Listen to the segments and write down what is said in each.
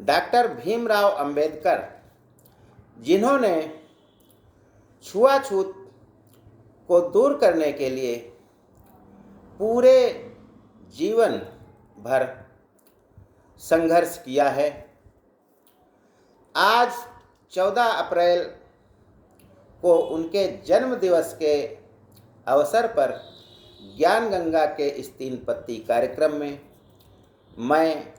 Doctor Bhimrao Ambedkar, जिन्होंने छुआछूत को दूर करने के लिए पूरे जीवन भर संघर्ष किया है, आज 14 अप्रैल को उनके जन्म दिवस के अवसर पर ज्ञान गंगा के इस 3 पत्ती कार्यक्रम में मैं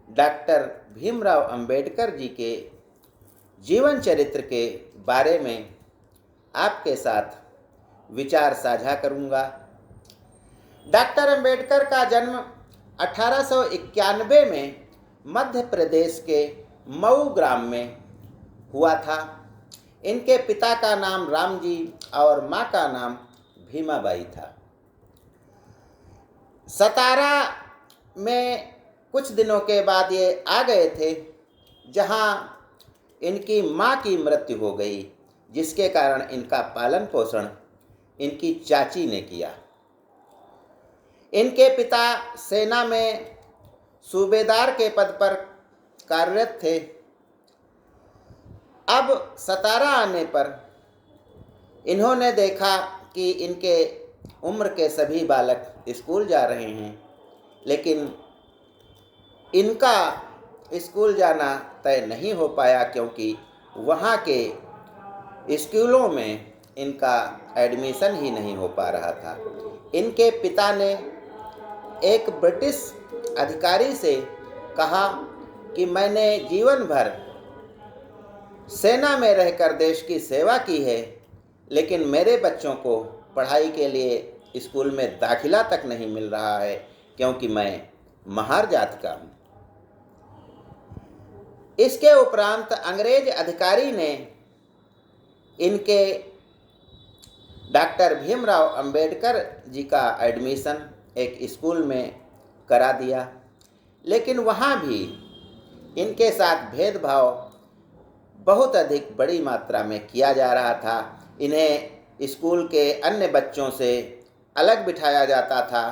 डॉक्टर भीमराव अंबेडकर जी के जीवन चरित्र के बारे में आपके साथ विचार साझा करूंगा। डॉक्टर अंबेडकर का जन्म 1891 में मध्य प्रदेश के मऊ ग्राम में हुआ था। इनके पिता का नाम रामजी और मां का नाम भीमाबाई था। सतारा में कुछ दिनों के बाद ये आ गए थे, जहां इनकी मां की मृत्यु हो गई, जिसके कारण इनका पालन पोषण इनकी चाची ने किया। इनके पिता सेना में सूबेदार के पद पर कार्यरत थे। अब सतारा आने पर इन्होंने देखा कि इनके उम्र के सभी बालक स्कूल जा रहे हैं, लेकिन इनका स्कूल जाना तय नहीं हो पाया, क्योंकि वहाँ के स्कूलों में इनका एडमिशन ही नहीं हो पा रहा था। इनके पिता ने एक ब्रिटिश अधिकारी से कहा कि मैंने जीवन भर सेना में रहकर देश की सेवा की है, लेकिन मेरे बच्चों को पढ़ाई के लिए स्कूल में दाखिला तक नहीं मिल रहा है, क्योंकि मैं महार जात का हूँ। इसके उपरांत अंग्रेज अधिकारी ने इनके डॉक्टर भीमराव अंबेडकर जी का एडमिशन एक स्कूल में करा दिया, लेकिन वहाँ भी इनके साथ भेदभाव बहुत अधिक बड़ी मात्रा में किया जा रहा था। इन्हें स्कूल के अन्य बच्चों से अलग बिठाया जाता था।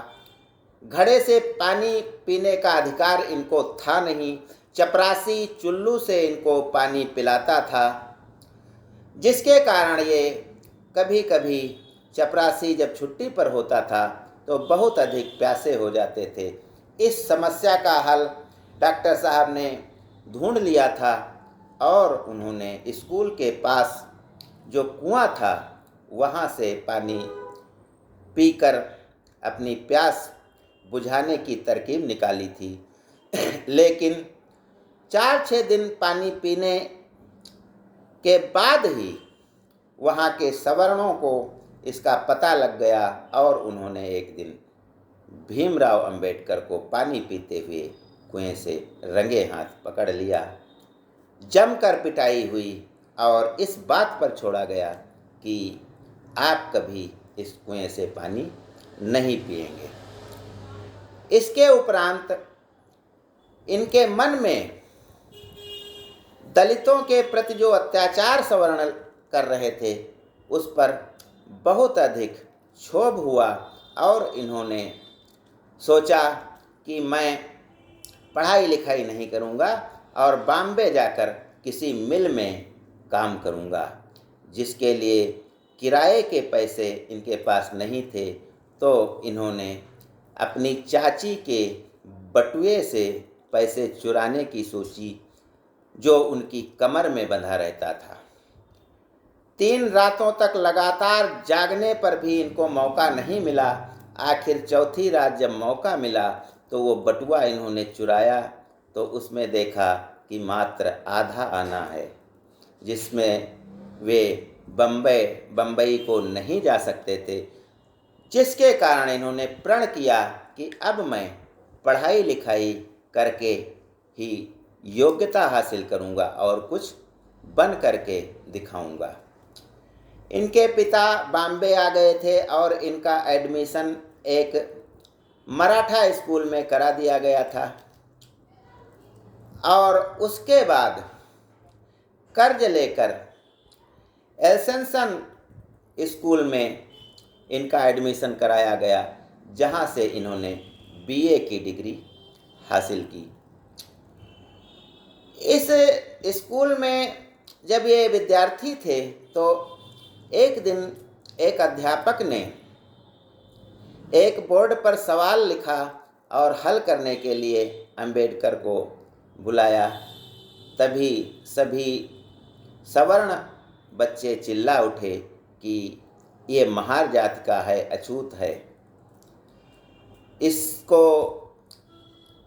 घड़े से पानी पीने का अधिकार इनको था नहीं। चपरासी चुल्लू से इनको पानी पिलाता था, जिसके कारण ये कभी कभी चपरासी जब छुट्टी पर होता था तो बहुत अधिक प्यासे हो जाते थे। इस समस्या का हल डॉक्टर साहब ने ढूंढ लिया था और उन्होंने स्कूल के पास जो कुआं था वहाँ से पानी पीकर अपनी प्यास बुझाने की तरकीब निकाली थी। लेकिन 4-6 दिन पानी पीने के बाद ही वहाँ के सवर्णों को इसका पता लग गया और उन्होंने एक दिन भीमराव अंबेडकर को पानी पीते हुए कुएं से रंगे हाथ पकड़ लिया। जमकर पिटाई हुई और इस बात पर छोड़ा गया कि आप कभी इस कुएं से पानी नहीं पिएंगे। इसके उपरांत इनके मन में दलितों के प्रति जो अत्याचार सवर्ण कर रहे थे उस पर बहुत अधिक क्षोभ हुआ और इन्होंने सोचा कि मैं पढ़ाई लिखाई नहीं करूँगा और बॉम्बे जाकर किसी मिल में काम करूँगा, जिसके लिए किराए के पैसे इनके पास नहीं थे। तो इन्होंने अपनी चाची के बटुए से पैसे चुराने की सोची, जो उनकी कमर में बंधा रहता था। 3 रातों तक लगातार जागने पर भी इनको मौका नहीं मिला। आखिर चौथी रात जब मौका मिला तो वो बटुआ इन्होंने चुराया, तो उसमें देखा कि मात्र आधा आना है, जिसमें वे बम्बई को नहीं जा सकते थे, जिसके कारण इन्होंने प्रण किया कि अब मैं पढ़ाई लिखाई करके ही योग्यता हासिल करूंगा और कुछ बन करके दिखाऊंगा। इनके पिता बॉम्बे आ गए थे और इनका एडमिशन एक मराठा स्कूल में करा दिया गया था और उसके बाद कर्ज लेकर एसेंशन स्कूल में इनका एडमिशन कराया गया, जहां से इन्होंने बीए की डिग्री हासिल की। इस स्कूल में जब ये विद्यार्थी थे तो एक दिन एक अध्यापक ने एक बोर्ड पर सवाल लिखा और हल करने के लिए अंबेडकर को बुलाया। तभी सभी सवर्ण बच्चे चिल्ला उठे कि ये महार जाति का है, अछूत है, इसको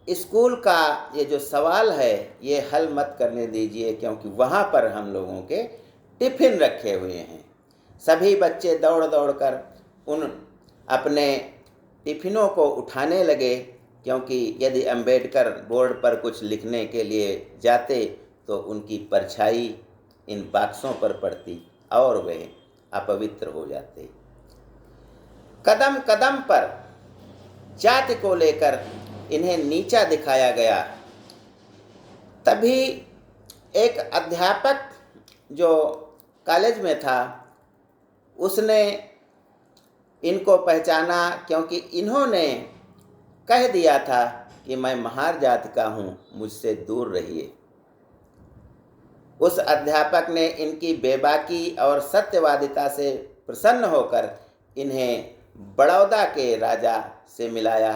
स्कूल का ये जो सवाल है ये हल मत करने दीजिए, क्योंकि वहाँ पर हम लोगों के टिफ़िन रखे हुए हैं। सभी बच्चे दौड़ दौड़ कर उन अपने टिफ़िनों को उठाने लगे, क्योंकि यदि अंबेडकर बोर्ड पर कुछ लिखने के लिए जाते तो उनकी परछाई इन बॉक्सों पर पड़ती और वे अपवित्र हो जाते। कदम कदम पर जाति को लेकर इन्हें नीचा दिखाया गया। तभी एक अध्यापक जो कॉलेज में था उसने इनको पहचाना, क्योंकि इन्होंने कह दिया था कि मैं महार जाति का हूँ, मुझसे दूर रहिए। उस अध्यापक ने इनकी बेबाकी और सत्यवादिता से प्रसन्न होकर इन्हें बड़ौदा के राजा से मिलाया,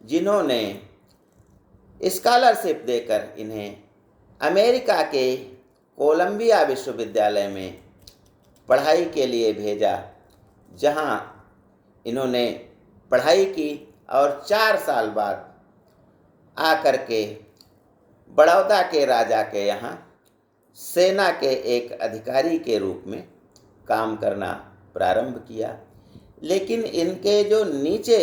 जिन्होंने स्कॉलरशिप देकर इन्हें अमेरिका के कोलंबिया विश्वविद्यालय में पढ़ाई के लिए भेजा, जहां इन्होंने पढ़ाई की और 4 साल बाद आकर के बड़ौदा के राजा के यहाँ सेना के एक अधिकारी के रूप में काम करना प्रारंभ किया। लेकिन इनके जो नीचे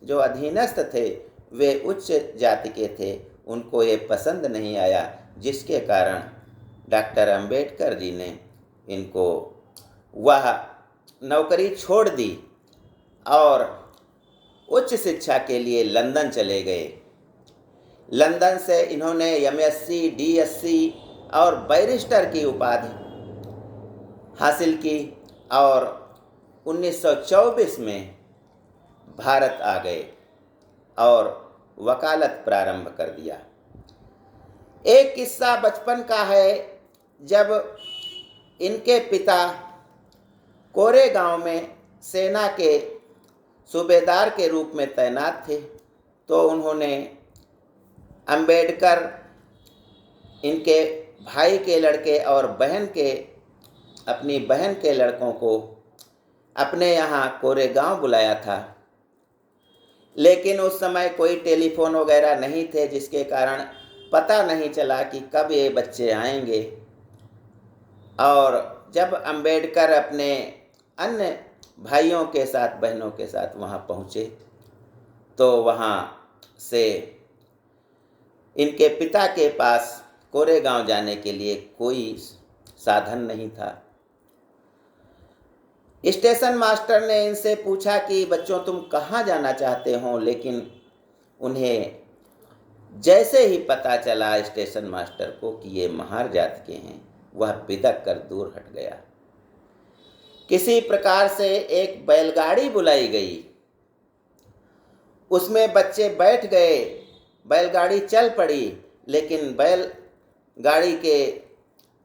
जो अधीनस्थ थे वे उच्च जाति के थे, उनको ये पसंद नहीं आया, जिसके कारण डॉक्टर अंबेडकर जी ने इनको वह नौकरी छोड़ दी और उच्च शिक्षा के लिए लंदन चले गए। लंदन से इन्होंने एमएससी, डीएससी और बैरिस्टर की उपाधि हासिल की और 1924 में भारत आ गए और वकालत प्रारंभ कर दिया। एक किस्सा बचपन का है, जब इनके पिता कोरेगांव में सेना के सूबेदार के रूप में तैनात थे, तो उन्होंने अंबेडकर, इनके भाई के लड़के और अपनी बहन के लड़कों को अपने यहाँ कोरेगांव बुलाया था। लेकिन उस समय कोई टेलीफोन वगैरह नहीं थे, जिसके कारण पता नहीं चला कि कब ये बच्चे आएंगे। और जब अंबेडकर अपने अन्य भाइयों के साथ, बहनों के साथ वहाँ पहुँचे तो वहाँ से इनके पिता के पास कोरेगांव जाने के लिए कोई साधन नहीं था। स्टेशन मास्टर ने इनसे पूछा कि बच्चों तुम कहाँ जाना चाहते हो, लेकिन उन्हें जैसे ही पता चला स्टेशन मास्टर को कि ये महार जाति के हैं, वह बिदक कर दूर हट गया। किसी प्रकार से एक बैलगाड़ी बुलाई गई, उसमें बच्चे बैठ गए, बैलगाड़ी चल पड़ी। लेकिन बैलगाड़ी के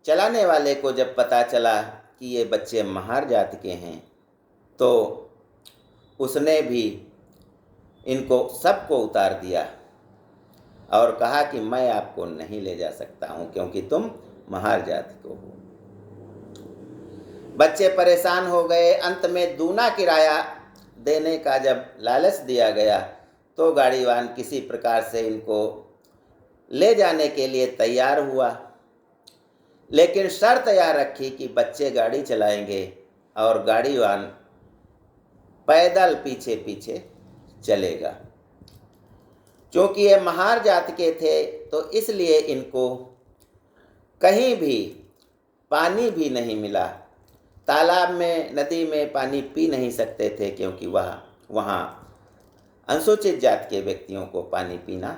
चलाने वाले को जब पता चला कि ये बच्चे महार जाति के हैं, तो उसने भी इनको सबको उतार दिया और कहा कि मैं आपको नहीं ले जा सकता हूँ, क्योंकि तुम महार जाति को हो। बच्चे परेशान हो गए। अंत में दूना किराया देने का जब लालच दिया गया तो गाड़ीवान किसी प्रकार से इनको ले जाने के लिए तैयार हुआ, लेकिन शर्त यह रखी कि बच्चे गाड़ी चलाएंगे और गाड़ीवान पैदल पीछे पीछे चलेगा। क्योंकि ये महार जाति के थे तो इसलिए इनको कहीं भी पानी भी नहीं मिला। तालाब में, नदी में पानी पी नहीं सकते थे, क्योंकि वहाँ अनुसूचित जाति के व्यक्तियों को पानी पीना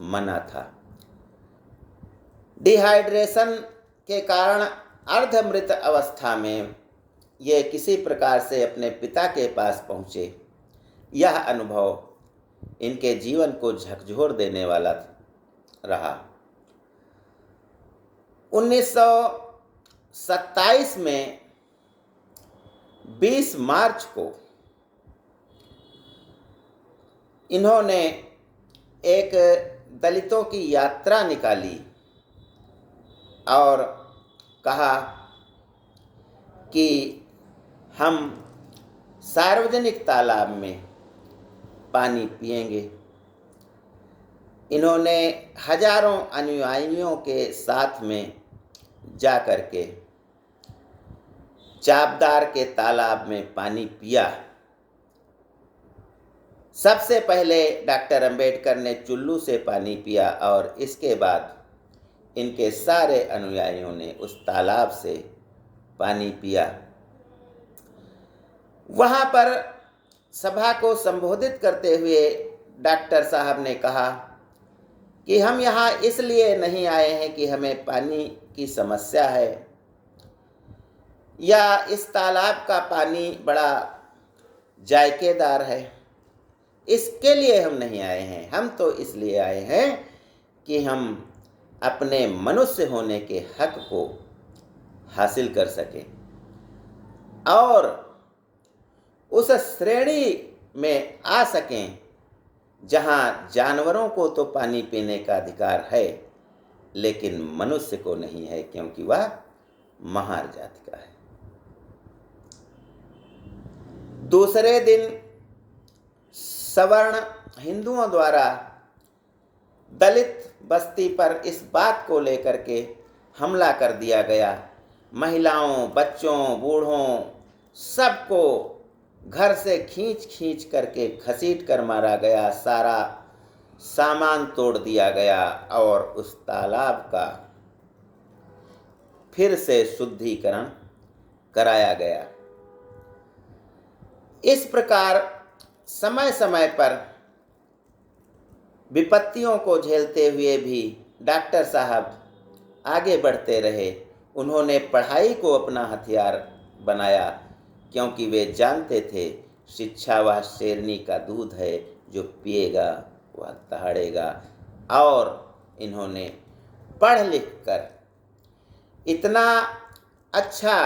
मना था। डिहाइड्रेशन के कारण अर्धमृत अवस्था में ये किसी प्रकार से अपने पिता के पास पहुँचे। यह अनुभव इनके जीवन को झकझोर देने वाला रहा। 1927 में 20 मार्च को इन्होंने एक दलितों की यात्रा निकाली और कहा कि हम सार्वजनिक तालाब में पानी पिएंगे। इन्होंने हजारों अनुयायियों के साथ में जा कर के चापदार के तालाब में पानी पिया। सबसे पहले डॉक्टर अंबेडकर ने चुल्लू से पानी पिया और इसके बाद इनके सारे अनुयायियों ने उस तालाब से पानी पिया। वहाँ पर सभा को संबोधित करते हुए डॉक्टर साहब ने कहा कि हम यहाँ इसलिए नहीं आए हैं कि हमें पानी की समस्या है या इस तालाब का पानी बड़ा जायकेदार है, इसके लिए हम नहीं आए हैं। हम तो इसलिए आए हैं कि हम अपने मनुष्य होने के हक को हासिल कर सकें और उस श्रेणी में आ सकें जहां जानवरों को तो पानी पीने का अधिकार है लेकिन मनुष्य को नहीं है, क्योंकि वह महार जाति का है। दूसरे दिन सवर्ण हिंदुओं द्वारा दलित बस्ती पर इस बात को लेकर के हमला कर दिया गया। महिलाओं, बच्चों, बूढ़ों सबको घर से खींच खींच करके घसीट कर मारा गया, सारा सामान तोड़ दिया गया और उस तालाब का फिर से शुद्धिकरण कराया गया। इस प्रकार समय समय पर विपत्तियों को झेलते हुए भी डॉक्टर साहब आगे बढ़ते रहे। उन्होंने पढ़ाई को अपना हथियार बनाया, क्योंकि वे जानते थे शिक्षा वह शेरनी का दूध है, जो पिएगा वह दहाड़ेगा। और इन्होंने पढ़ लिख कर इतना अच्छा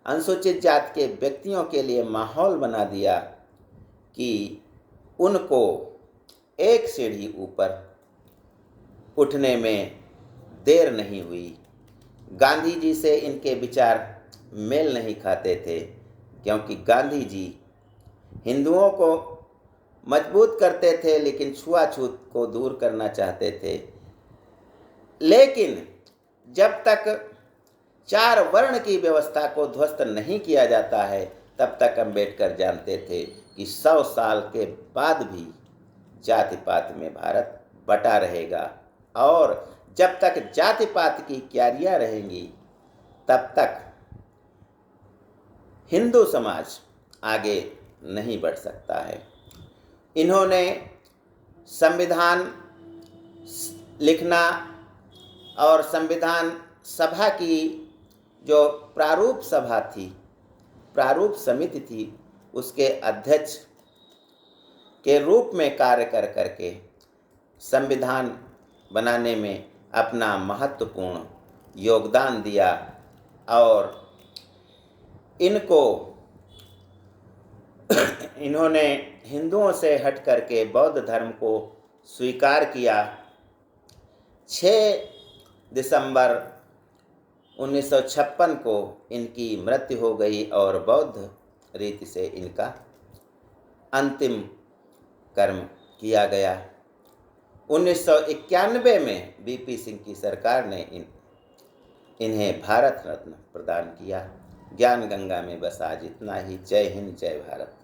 अनुसूचित जाति के व्यक्तियों के लिए माहौल बना दिया कि उनको एक सीढ़ी ऊपर उठने में देर नहीं हुई। गांधी जी से इनके विचार मेल नहीं खाते थे, क्योंकि गांधी जी हिंदुओं को मजबूत करते थे लेकिन छुआछूत को दूर करना चाहते थे। लेकिन जब तक 4 वर्ण की व्यवस्था को ध्वस्त नहीं किया जाता है तब तक अंबेडकर जानते थे कि 100 साल के बाद भी जाति पात में भारत बटा रहेगा और जब तक जाति पात की क्यारियां रहेंगी तब तक हिंदू समाज आगे नहीं बढ़ सकता है। इन्होंने संविधान लिखना और संविधान सभा की जो प्रारूप सभा थी, प्रारूप समिति थी, उसके अध्यक्ष के रूप में कार्य कर करके संविधान बनाने में अपना महत्वपूर्ण योगदान दिया और इन्होंने हिंदुओं से हट करके बौद्ध धर्म को स्वीकार किया। 6 दिसंबर 1956 को इनकी मृत्यु हो गई और बौद्ध रीति से इनका अंतिम कर्म किया गया। 1991 में बीपी सिंह की सरकार ने इन्हें भारत रत्न प्रदान किया। ज्ञान गंगा में बस आज इतना ही। जय हिंद, जय भारत।